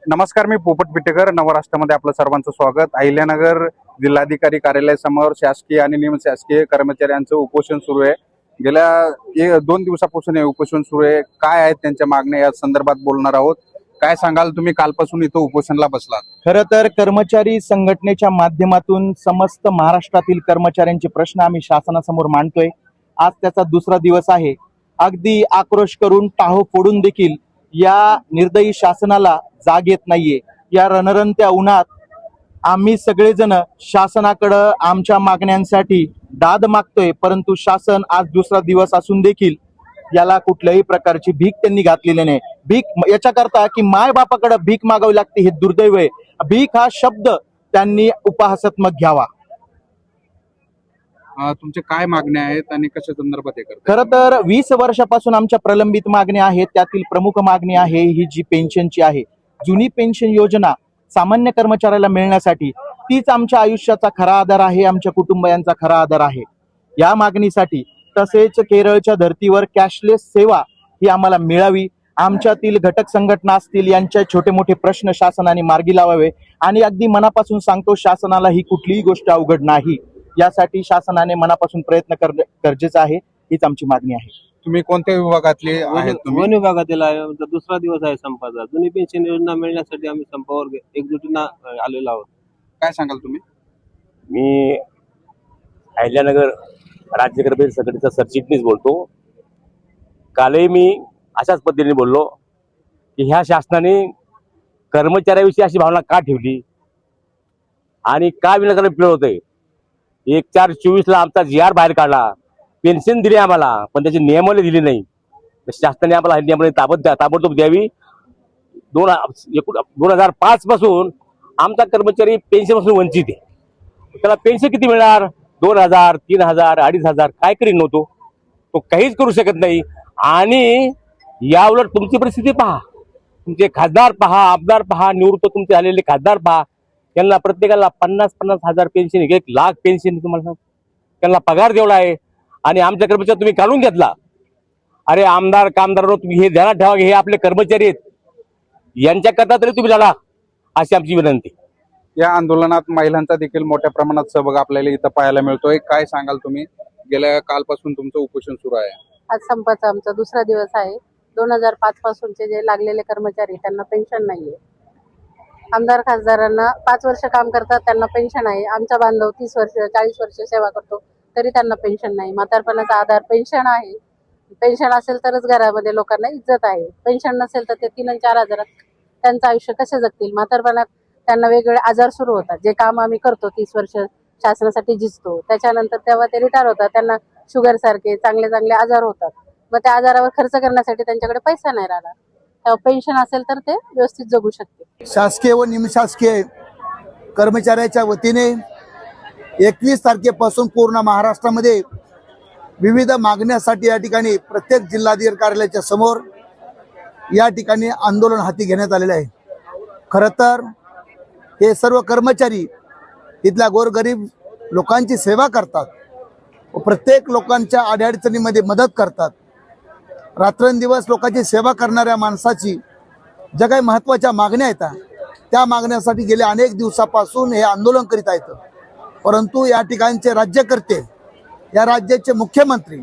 नमस्कार, मी पोपट पिटेकर. नवराष्ट्रामध्ये आपलं सर्वांचं स्वागत. अहिल्यानगर जिल्हाधिकारी कार्यालयासमोर शासकीय आणि निमशासकीय कर्मचाऱ्यांचं उपोषण सुरू आहे. गेल्या 2 दिवसापासून हे उपोषण सुरू आहे. काय आहेत त्यांच्या मागण्या या संदर्भात बोलणार आहोत. काय सांगाल तुम्ही, कालपासून इथं उपोषणाला बसलात? खरं तर कर्मचारी संघटनेच्या माध्यमातून समस्त महाराष्ट्रातील कर्मचाऱ्यांचे प्रश्न आम्ही शासनासमोर मांडतोय. आज त्याचा दुसरा दिवस आहे. अगदी आक्रोश करून टाहो फोडून देखील या निर्दयी शासनाला जाग येत नाहीये. या रणरणत्या उन्हात आम्ही सगळेजण शासनाकडे आमच्या मागण्यांसाठी दाद मागतोय, परंतु शासन आज दुसरा दिवस असून देखील याला कुठल्याही प्रकारची भीक त्यांनी घातलेली नाही. भीक याच्याकरता की माय बापाकडे भीक मागावी लागते, हे दुर्दैव आहे. भीक हा शब्द त्यांनी उपहासात्मक घ्यावा. तुमच्या काय मागण्या आहेत आणि कशा संदर्भात हे करतात? खरं तर 20 वर्षापासून आमच्या प्रलंबित मागण्या आहेत. त्यातील प्रमुख मागणी आहे ही जी पेन्शनची आहे. जुनी पेन्शन योजना सामान्य कर्मचाऱ्याला मिळण्यासाठी तीच आमच्या आयुष्याचा खरा आधार आहे, आमच्या कुटुंबियांचा खरा आधार आहे. या मागणीसाठी तसेच केरळच्या धर्तीवर कॅशलेस सेवा ही आम्हाला मिळावी. आमच्यातील घटक संघटना असतील, यांच्या छोटे मोठे प्रश्न शासनाने मार्गी लावावे. आणि अगदी मनापासून सांगतो, शासनाला ही कुठलीही गोष्ट अवघड नाही. यासाठी शासनाने मनापासून प्रयत्न करणं गरजेचं आहे. हीच आमची मागणी आहे. तुम्ही कोणत्या विभागातले आहेत? वन विभागातील आहे. दुसरा दिवस आहे संपाचा. जुनी पेन्शन योजना मिळण्यासाठी आम्ही संपावर एकजुटीनं आलेलो आहोत. काय सांगाल तुम्ही? मी अहिल्यानगर राज्य कर्मचारी संघटनेचा सरचिटणीस बोलतो. कालही मी अशाच पद्धतीने बोललो की ह्या शासनाने कर्मचाऱ्याविषयी अशी भावना का ठेवली आणि का विनाकारण पिळवतंय. 1/4/24 आमचा GR बाहेर काढला, पेन्शन दिली आम्हाला, पण त्याची नियमावली दिली नाही. शासनाने आम्हाला नियमावली ताबडतोब द्यावी. 2005 पासून आमचा कर्मचारी पेन्शन पासून वंचित आहे. त्याला पेन्शन किती मिळणार? 2000, 3000, 2500. काय करीन नव्हतो तो, काहीच करू शकत नाही. आणि याउलट तुमची परिस्थिती पहा, तुमचे खासदार पहा, आमदार पहा, निवृत्त तुमचे झालेले खासदार पहा. त्यांना प्रत्येकाला 50-50 हजार पेन्शन, 1 लाख पेन्शन तुम्हाला त्यांना पगार देवला आहे. आणि आमच्या कर्मचारी तुम्ही काढून घेतला. अरे आमदार कामदारांनो, तुम्ही हे ध्यानात ठेवा, हे आपले कर्मचारी आहेत, यांच्याकरता तरी तुम्ही लढा, अशी आमची विनंती. या आंदोलनात महिलांचा देखील मोठ्या प्रमाणात सहभाग आपल्याला इथं पाहायला मिळतोय. काय सांगाल तुम्ही? गेल्या कालपासून तुमचं उपोषण सुरू आहे. आज संपाचा आमचा दुसरा दिवस आहे. 2005 पासूनचे जे लागलेले कर्मचारी, त्यांना पेन्शन नाहीये. आमदार खासदारांना 5 वर्ष काम करतात, त्यांना पेन्शन आहे. आमचा बांधव 30 वर्ष 40 वर्ष सेवा करतो, तरी त्यांना पेन्शन नाही. म्हातारपणाचा आधार पेन्शन आहे. पेन्शन असेल तरच घरामध्ये लोकांना इज्जत आहे. पेन्शन नसेल तर ते 3 आणि 4 हजारात त्यांचं आयुष्य कसे जगतील? म्हातारपणात त्यांना वेगवेगळे आजार सुरू होतात. जे काम आम्ही करतो 30 वर्ष शासनासाठी झिजतो, त्याच्यानंतर तेव्हा ते रिटायर होतात, त्यांना शुगर सारखे चांगले चांगले आजार होतात. मग त्या आजारावर खर्च करण्यासाठी त्यांच्याकडे पैसा नाही राहिला. तेव्हा पेन्शन असेल तर ते व्यवस्थित जगू शकते. शासकीय व निमशासकीय कर्मचाऱ्याच्या वतीने 21 तारखेपासून पूर्ण महाराष्ट्रामध्ये विविध मागण्यासाठी या ठिकाणी प्रत्येक जिल्हाधिकारी कार्यालयाच्या समोर या ठिकाणी आंदोलन हाती घेण्यात आलेले आहे. खरं तर हे सर्व कर्मचारी इथल्या गोरगरीब लोकांची सेवा करतात व प्रत्येक लोकांच्या अडचणीमध्ये मदत करतात. रात्रंदिवस लोकांची सेवा करणाऱ्या माणसाची ज्या काही महत्त्वाच्या मागण्या येतात, त्या मागण्यासाठी गेल्या अनेक दिवसापासून हे आंदोलन करीत आहेत. परंतु या ठिकाणचे राज्यकर्ते, या राज्याचे मुख्यमंत्री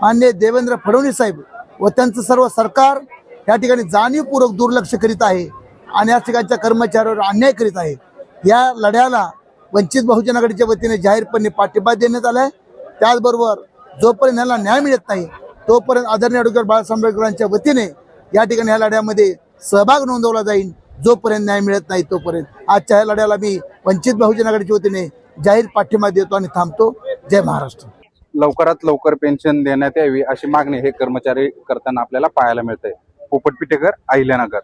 माननीय देवेंद्र फडणवीस साहेब व त्यांचं सर्व सरकार या ठिकाणी जाणीवपूर्वक दुर्लक्ष करीत आहे आणि या ठिकाणच्या कर्मचाऱ्यांवर अन्याय करीत आहे. या लढ्याला वंचित बहुजन आघाडीच्या वतीने जाहीरपणे पाठिंबा देण्यात आलाय. त्याचबरोबर जोपर्यंत याला न्याय मिळत नाही तोपर्यंत आदरणीय ॲडव्होकेट बाळासाहेब आंबेडकरांच्या वतीने या ठिकाणी ह्या लढ्यामध्ये सहभाग नोंदवला जाईल. जोपर्यंत न्याय मिळत नाही तोपर्यंत आजच्या ह्या लढ्याला मी वंचित बहुजन आघाडीच्या वतीने जाहीर पाठिंबा देतो आणि थांबतो. जय महाराष्ट्र. लवकरात लवकर पेन्शन देण्यात यावी अशी मागणी हे कर्मचारी करताना आपल्याला पाहायला मिळते. पोपट पिटेकर, अहिल्यानगर.